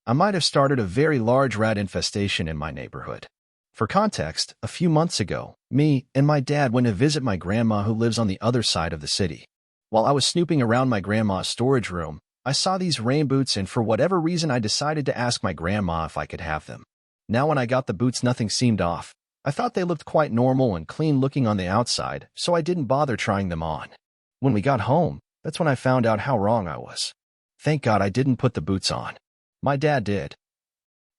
I might have started a very large rat infestation in my neighborhood. For context, a few months ago, me and my dad went to visit my grandma who lives on the other side of the city. While I was snooping around my grandma's storage room, I saw these rain boots and for whatever reason I decided to ask my grandma if I could have them. Now when I got the boots, nothing seemed off. I thought they looked quite normal and clean looking on the outside, so I didn't bother trying them on. When we got home, that's when I found out how wrong I was. Thank God I didn't put the boots on. My dad did.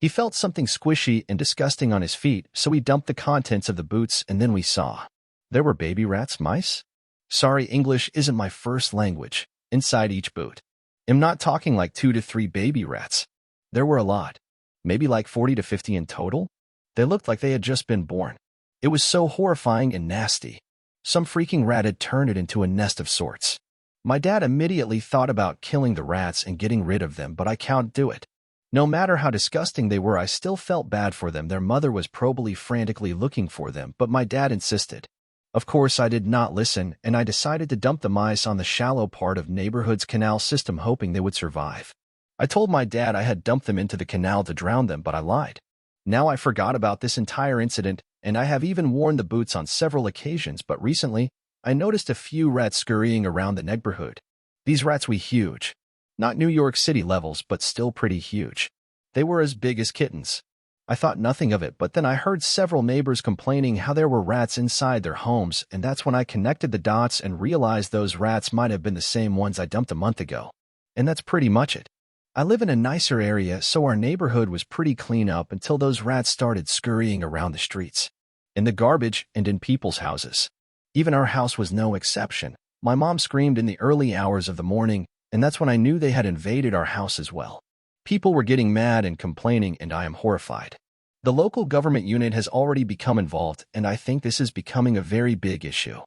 He felt something squishy and disgusting on his feet, so he dumped the contents of the boots and then we saw. There were baby rats, mice? Sorry, English isn't my first language. Inside each boot. I'm not talking like 2 to 3 baby rats. There were a lot. Maybe like 40 to 50 in total? They looked like they had just been born. It was so horrifying and nasty. Some freaking rat had turned it into a nest of sorts. My dad immediately thought about killing the rats and getting rid of them, but I can't do it. No matter how disgusting they were, I still felt bad for them. Their mother was probably frantically looking for them, but my dad insisted. Of course, I did not listen, and I decided to dump the mice on the shallow part of neighborhood's canal system, hoping they would survive. I told my dad I had dumped them into the canal to drown them, but I lied. Now I forgot about this entire incident, and I have even worn the boots on several occasions, but recently, I noticed a few rats scurrying around the neighborhood. These rats were huge. Not New York City levels, but still pretty huge. They were as big as kittens. I thought nothing of it, but then I heard several neighbors complaining how there were rats inside their homes, and that's when I connected the dots and realized those rats might have been the same ones I dumped a month ago. And that's pretty much it. I live in a nicer area, so our neighborhood was pretty clean up until those rats started scurrying around the streets, in the garbage, and in people's houses. Even our house was no exception. My mom screamed in the early hours of the morning, and that's when I knew they had invaded our house as well. People were getting mad and complaining, and I am horrified. The local government unit has already become involved, and I think this is becoming a very big issue.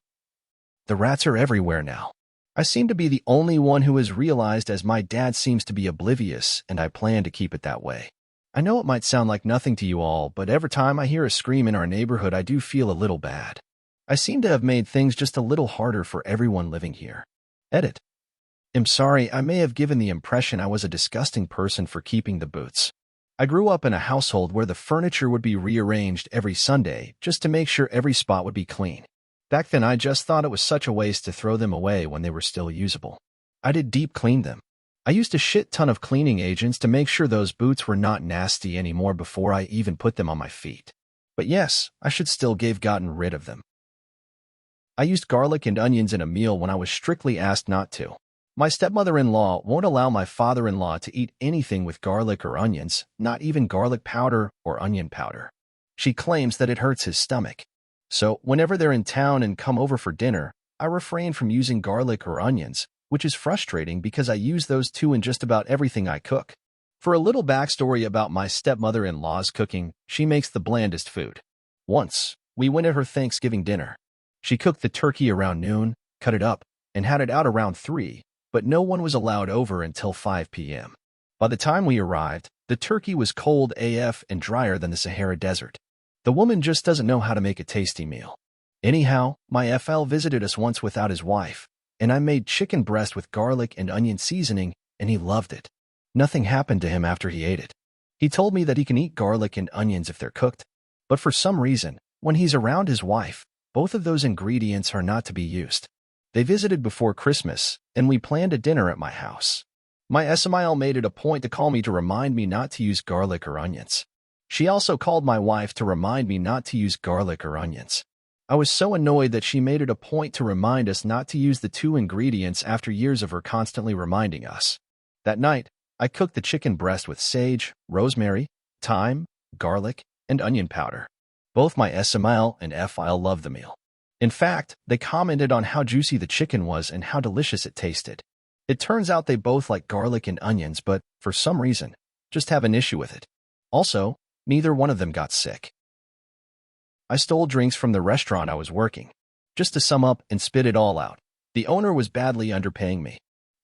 The rats are everywhere now. I seem to be the only one who has realized, as my dad seems to be oblivious, and I plan to keep it that way. I know it might sound like nothing to you all, but every time I hear a scream in our neighborhood, I do feel a little bad. I seem to have made things just a little harder for everyone living here. Edit. I'm sorry, I may have given the impression I was a disgusting person for keeping the boots. I grew up in a household where the furniture would be rearranged every Sunday just to make sure every spot would be clean. Back then, I just thought it was such a waste to throw them away when they were still usable. I did deep clean them. I used a shit ton of cleaning agents to make sure those boots were not nasty anymore before I even put them on my feet. But yes, I should still have gotten rid of them. I used garlic and onions in a meal when I was strictly asked not to. My stepmother-in-law won't allow my father-in-law to eat anything with garlic or onions, not even garlic powder or onion powder. She claims that it hurts his stomach. So, whenever they're in town and come over for dinner, I refrain from using garlic or onions, which is frustrating because I use those two in just about everything I cook. For a little backstory about my stepmother-in-law's cooking, she makes the blandest food. Once, we went to her Thanksgiving dinner. She cooked the turkey around noon, cut it up, and had it out around 3, but no one was allowed over until 5 p.m. By the time we arrived, the turkey was cold AF and drier than the Sahara Desert. The woman just doesn't know how to make a tasty meal. Anyhow, my FL visited us once without his wife, and I made chicken breast with garlic and onion seasoning, and he loved it. Nothing happened to him after he ate it. He told me that he can eat garlic and onions if they're cooked, but for some reason, when he's around his wife, both of those ingredients are not to be used. They visited before Christmas, and we planned a dinner at my house. My SMIL made it a point to call me to remind me not to use garlic or onions. She also called my wife to remind me not to use garlic or onions. I was so annoyed that she made it a point to remind us not to use the two ingredients after years of her constantly reminding us. That night, I cooked the chicken breast with sage, rosemary, thyme, garlic, and onion powder. Both my SMIL and FIL loved the meal. In fact, they commented on how juicy the chicken was and how delicious it tasted. It turns out they both like garlic and onions, but, for some reason, just have an issue with it. Also, neither one of them got sick. I stole drinks from the restaurant I was working. Just to sum up and spit it all out, the owner was badly underpaying me.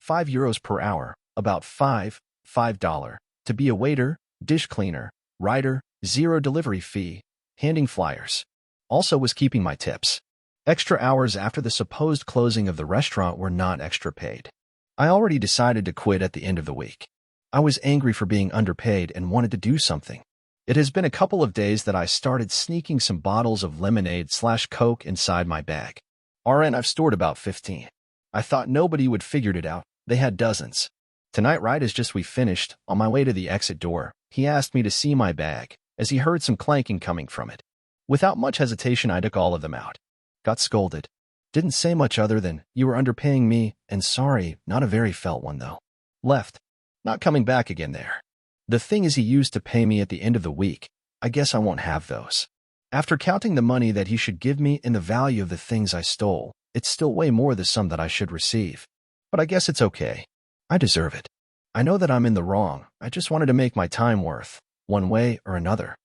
€5 per hour, about $5 to be a waiter, dish cleaner, writer, 0 delivery fee, handing flyers. Also was keeping my tips. Extra hours after the supposed closing of the restaurant were not extra paid. I already decided to quit at the end of the week. I was angry for being underpaid and wanted to do something. It has been a couple of days that I started sneaking some bottles of lemonade/Coke inside my bag. RN, I've stored about 15. I thought nobody would figure it out. They had dozens. Tonight, right as just we finished, on my way to the exit door, he asked me to see my bag, as he heard some clanking coming from it. Without much hesitation, I took all of them out. Got scolded. Didn't say much other than, "You were underpaying me, and sorry," not a very felt one though. Left. Not coming back again there. The thing is, he used to pay me at the end of the week. I guess I won't have those. After counting the money that he should give me and the value of the things I stole, it's still way more the sum that I should receive. But I guess it's okay. I deserve it. I know that I'm in the wrong. I just wanted to make my time worth, one way or another.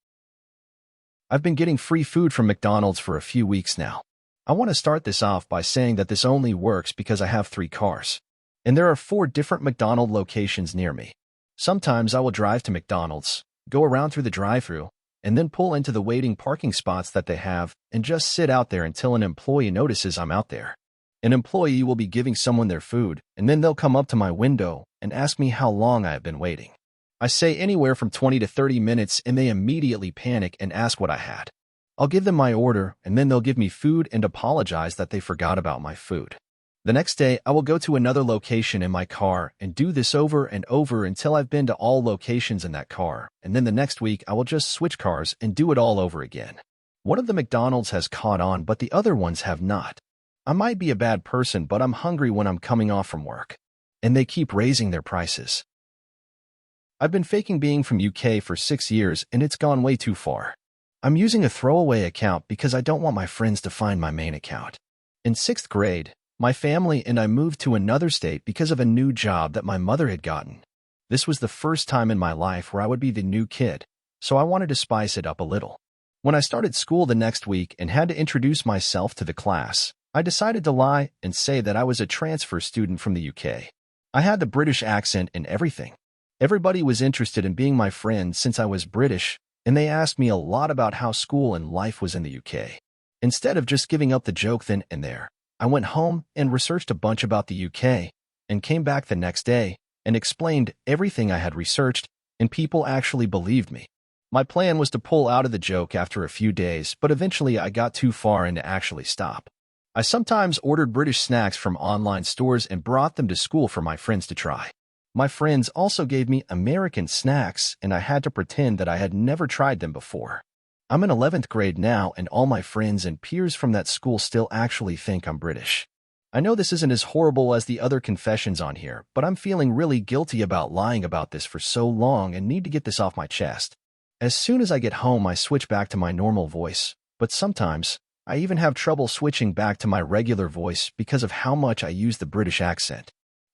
I've been getting free food from McDonald's for a few weeks now. I want to start this off by saying that this only works because I have 3 cars. And there are 4 different McDonald's locations near me. Sometimes I will drive to McDonald's, go around through the drive-thru, and then pull into the waiting parking spots that they have and just sit out there until an employee notices I'm out there. An employee will be giving someone their food, and then they'll come up to my window and ask me how long I have been waiting. I say anywhere from 20 to 30 minutes, and they immediately panic and ask what I had. I'll give them my order, and then they'll give me food and apologize that they forgot about my food. The next day, I will go to another location in my car and do this over and over until I've been to all locations in that car, and then the next week I will just switch cars and do it all over again. One of the McDonald's has caught on, but the other ones have not. I might be a bad person, but I'm hungry when I'm coming off from work. And they keep raising their prices. I've been faking being from UK for 6 years, and it's gone way too far. I'm using a throwaway account because I don't want my friends to find my main account. In 6th grade, my family and I moved to another state because of a new job that my mother had gotten. This was the first time in my life where I would be the new kid, so I wanted to spice it up a little. When I started school the next week and had to introduce myself to the class, I decided to lie and say that I was a transfer student from the UK. I had the British accent and everything. Everybody was interested in being my friend since I was British, and they asked me a lot about how school and life was in the UK. Instead of just giving up the joke then and there, I went home and researched a bunch about the UK, and came back the next day and explained everything I had researched, and people actually believed me. My plan was to pull out of the joke after a few days, but eventually I got too far and to actually stop. I sometimes ordered British snacks from online stores and brought them to school for my friends to try. My friends also gave me American snacks, and I had to pretend that I had never tried them before. I'm in 11th grade now, and all my friends and peers from that school still actually think I'm British. I know this isn't as horrible as the other confessions on here, but I'm feeling really guilty about lying about this for so long and need to get this off my chest. As soon as I get home, I switch back to my normal voice, but sometimes I even have trouble switching back to my regular voice because of how much I use the British accent.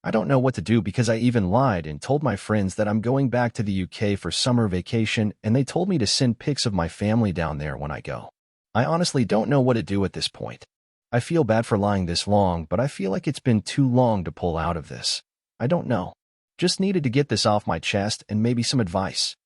I don't know what to do because I even lied and told my friends that I'm going back to the UK for summer vacation, and they told me to send pics of my family down there when I go. I honestly don't know what to do at this point. I feel bad for lying this long, but I feel like it's been too long to pull out of this. I don't know. Just needed to get this off my chest and maybe some advice.